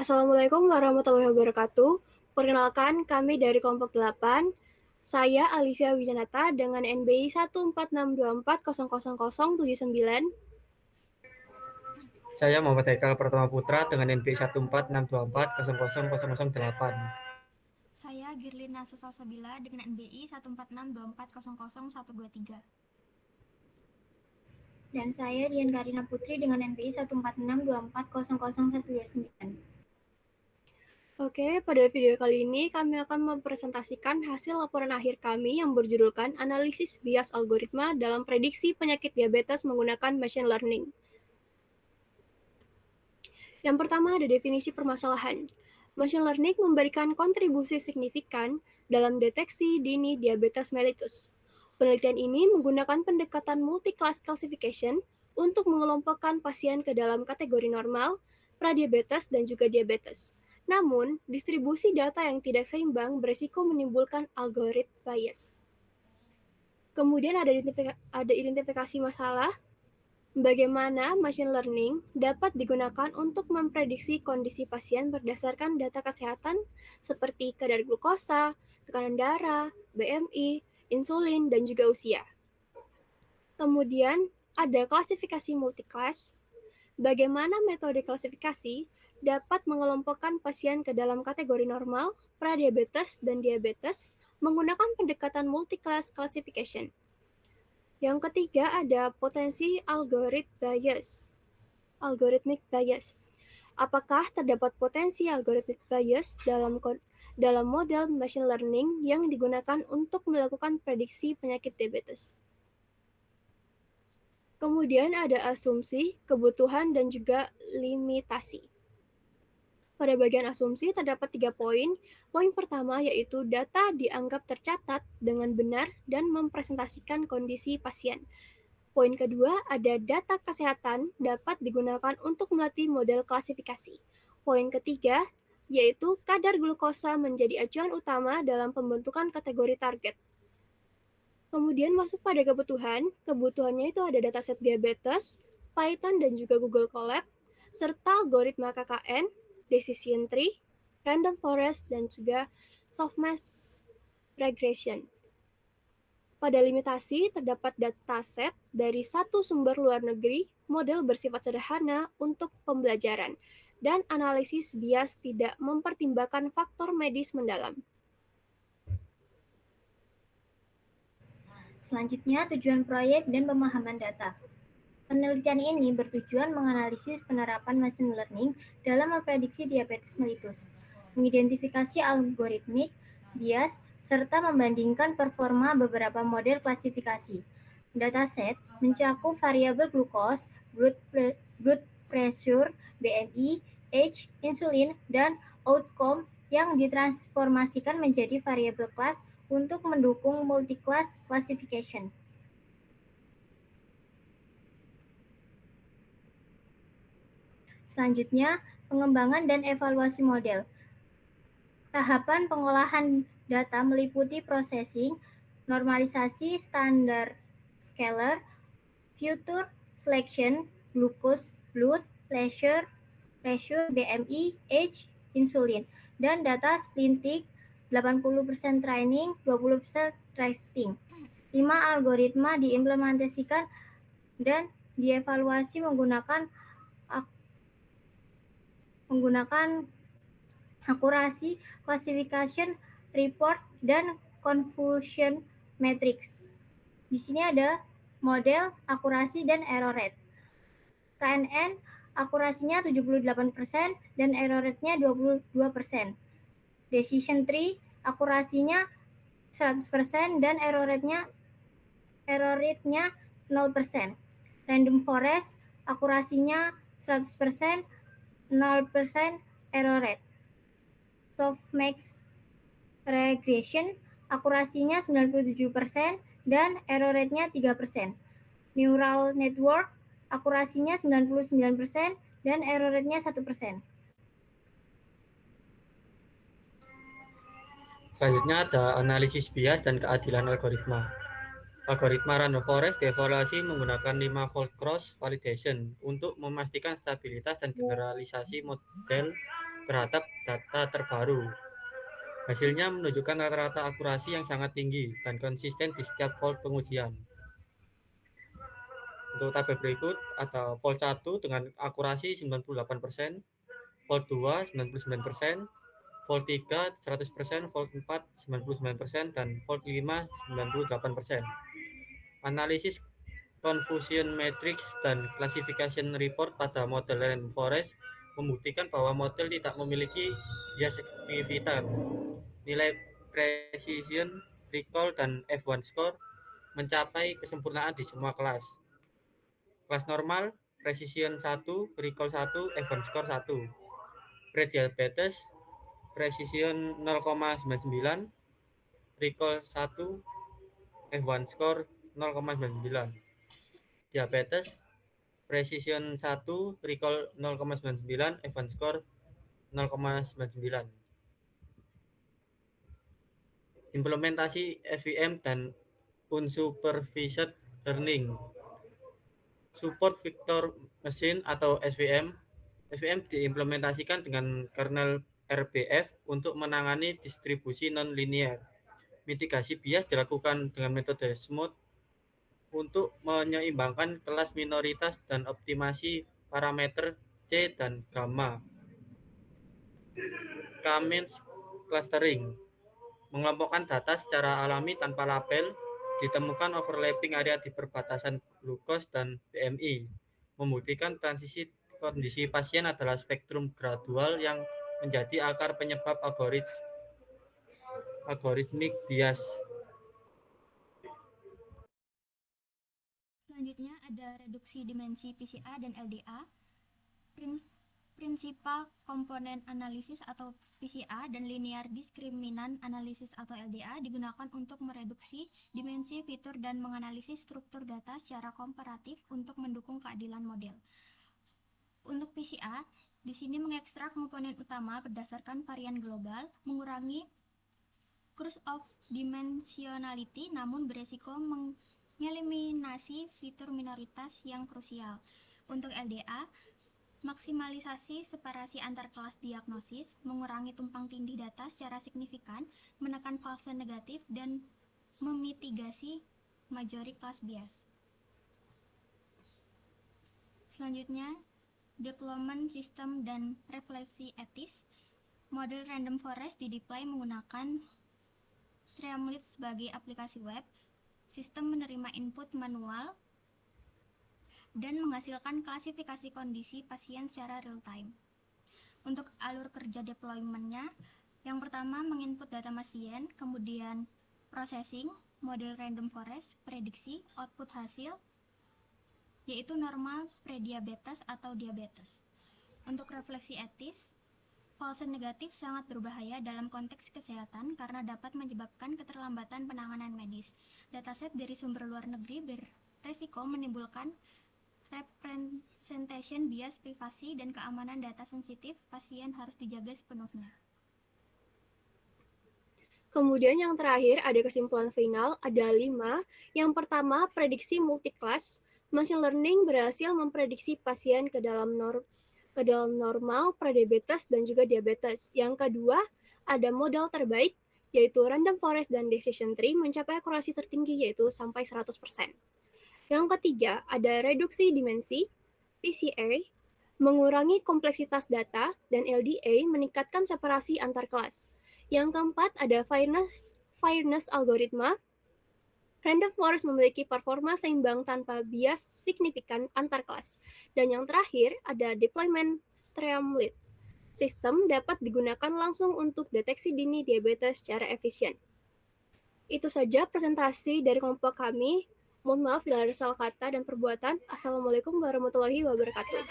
Assalamualaikum warahmatullahi wabarakatuh. Perkenalkan, kami dari kelompok 8. Saya Alivia Wijanata dengan NBI 14624000079. Saya Muhammad Haikal Pratama Putra dengan NPI 14624000008. Saya Girlina Susalsabila dengan NBI 14624000123. Dan saya Dian Karina Putri dengan NPI 14624000129. Oke, pada video kali ini kami akan mempresentasikan hasil laporan akhir kami yang berjudulkan Analisis Bias Algoritma dalam Prediksi Penyakit Diabetes Menggunakan Machine Learning. Yang pertama ada definisi permasalahan. Machine learning memberikan kontribusi signifikan dalam deteksi dini diabetes mellitus. Penelitian ini menggunakan pendekatan multi-class classification untuk mengelompokkan pasien ke dalam kategori normal, pradiabetes, dan juga diabetes. Namun, distribusi data yang tidak seimbang berisiko menimbulkan algorithm bias. Kemudian ada identifikasi masalah. Bagaimana machine learning dapat digunakan untuk memprediksi kondisi pasien berdasarkan data kesehatan seperti kadar glukosa, tekanan darah, BMI, insulin, dan juga usia. Kemudian ada klasifikasi multiclass. Bagaimana metode klasifikasi dapat mengelompokkan pasien ke dalam kategori normal, pradiabetes, dan diabetes menggunakan pendekatan multiclass classification. Yang ketiga ada potensi algorithmic bias. Apakah terdapat potensi algorithmic bias dalam model machine learning yang digunakan untuk melakukan prediksi penyakit diabetes? Kemudian ada asumsi, kebutuhan, dan juga limitasi. Pada bagian asumsi terdapat 3 poin. Poin pertama yaitu data dianggap tercatat dengan benar dan mempresentasikan kondisi pasien. Poin kedua, ada data kesehatan dapat digunakan untuk melatih model klasifikasi. Poin ketiga, yaitu kadar glukosa menjadi acuan utama dalam pembentukan kategori target. Kemudian masuk pada kebutuhan. Kebutuhannya itu ada dataset diabetes, Python dan juga Google Colab, serta algoritma KKN, decision tree, random forest, dan juga softmax regression. Pada limitasi, terdapat dataset dari satu sumber luar negeri, model bersifat sederhana untuk pembelajaran, dan analisis bias tidak mempertimbangkan faktor medis mendalam. Selanjutnya, tujuan proyek dan pemahaman data. Penelitian ini bertujuan menganalisis penerapan machine learning dalam memprediksi diabetes mellitus, mengidentifikasi algoritmik, bias, serta membandingkan performa beberapa model klasifikasi. Dataset mencakup variabel glukos, blood pressure, BMI, age, insulin, dan outcome yang ditransformasikan menjadi variabel kelas untuk mendukung multi-class classification. Selanjutnya, pengembangan dan evaluasi model. Tahapan pengolahan data meliputi processing, normalisasi standar scalar, future selection, glucose, blood pressure, BMI, age, insulin, dan data splinting 80% training, 20% testing. 5 algoritma diimplementasikan dan dievaluasi menggunakan akurasi, classification, report, dan confusion matrix. Di sini ada model, akurasi, dan error rate. KNN akurasinya 78% dan error rate-nya 22%. Decision tree akurasinya 100% dan error rate-nya 0%. Random forest akurasinya 100%, 0% error rate. Softmax regression akurasinya 97% dan error rate-nya 3%. Neural network akurasinya 99% dan error rate-nya 1%. Selanjutnya ada analisis bias dan keadilan algoritma. Algoritma random forest dievaluasi menggunakan 5-fold cross validation untuk memastikan stabilitas dan generalisasi model terhadap data terbaru. Hasilnya menunjukkan rata-rata akurasi yang sangat tinggi dan konsisten di setiap volt pengujian. Untuk tabel berikut ada volt 1 dengan akurasi 98%, volt 2 99%, volt 3 100%, volt 4 99%, dan volt 5 98%. Analisis confusion matrix dan classification report pada model random forest membuktikan bahwa model tidak memiliki bias signifikan. Nilai precision, recall, dan F1 score mencapai kesempurnaan di semua kelas. Kelas normal, precision 1, recall 1, F1 score 1. Prediabetes, precision 0,99, recall 1, F1 score 0,99. Diabetes, precision 1, recall 0,99, F1 score 0,99. Implementasi FVM dan unsupervised learning. Support vector machine atau SVM. SVM diimplementasikan dengan kernel RBF untuk menangani distribusi non-linear. Mitigasi bias dilakukan dengan metode smooth untuk menyeimbangkan kelas minoritas dan optimasi parameter C dan gamma. K-means clustering mengelompokkan data secara alami tanpa label, ditemukan overlapping area di perbatasan glukos dan BMI, membuktikan transisi kondisi pasien adalah spektrum gradual yang menjadi akar penyebab algoritmik bias. Selanjutnya ada reduksi dimensi PCA dan LDA. Prinsipal komponen analisis atau PCA dan linear diskriminan analisis atau LDA digunakan untuk mereduksi dimensi fitur dan menganalisis struktur data secara komparatif untuk mendukung keadilan model. Untuk PCA, di sini mengekstrak komponen utama berdasarkan varian global, mengurangi curse of dimensionality namun beresiko mengeliminasi fitur minoritas yang krusial. Untuk LDA, maksimalisasi separasi antar kelas diagnosis, mengurangi tumpang tindih data secara signifikan, menekan false negatif, dan memitigasi majority class bias. Selanjutnya, deployment system dan refleksi etis. Model random forest dideploy menggunakan Streamlit sebagai aplikasi web. Sistem menerima input manual dan menghasilkan klasifikasi kondisi pasien secara real-time. Untuk alur kerja deployment-nya, yang pertama menginput data pasien, kemudian processing, model random forest, prediksi, output hasil, yaitu normal, prediabetes, atau diabetes. Untuk refleksi etis, false negatif sangat berbahaya dalam konteks kesehatan karena dapat menyebabkan keterlambatan penanganan medis. Dataset dari sumber luar negeri beresiko menimbulkan representation bias privasi dan keamanan data sensitif pasien harus dijaga sepenuhnya. Kemudian yang terakhir ada kesimpulan final, ada 5. Yang pertama, prediksi multiclass. Machine learning berhasil memprediksi pasien ke dalam normal, prediabetes, dan juga diabetes. Yang kedua, ada modal terbaik, yaitu random forest dan decision tree mencapai akurasi tertinggi yaitu sampai 100%. Yang ketiga, ada reduksi dimensi, PCA, mengurangi kompleksitas data, dan LDA meningkatkan separasi antar kelas. Yang keempat, ada fairness algoritma. Random forest memiliki performa seimbang tanpa bias signifikan antar kelas. Dan yang terakhir, ada deployment Streamlit. Sistem dapat digunakan langsung untuk deteksi dini diabetes secara efisien. Itu saja presentasi dari kelompok kami. Mohon maaf bila ada salah kata dan perbuatan. Assalamualaikum warahmatullahi wabarakatuh.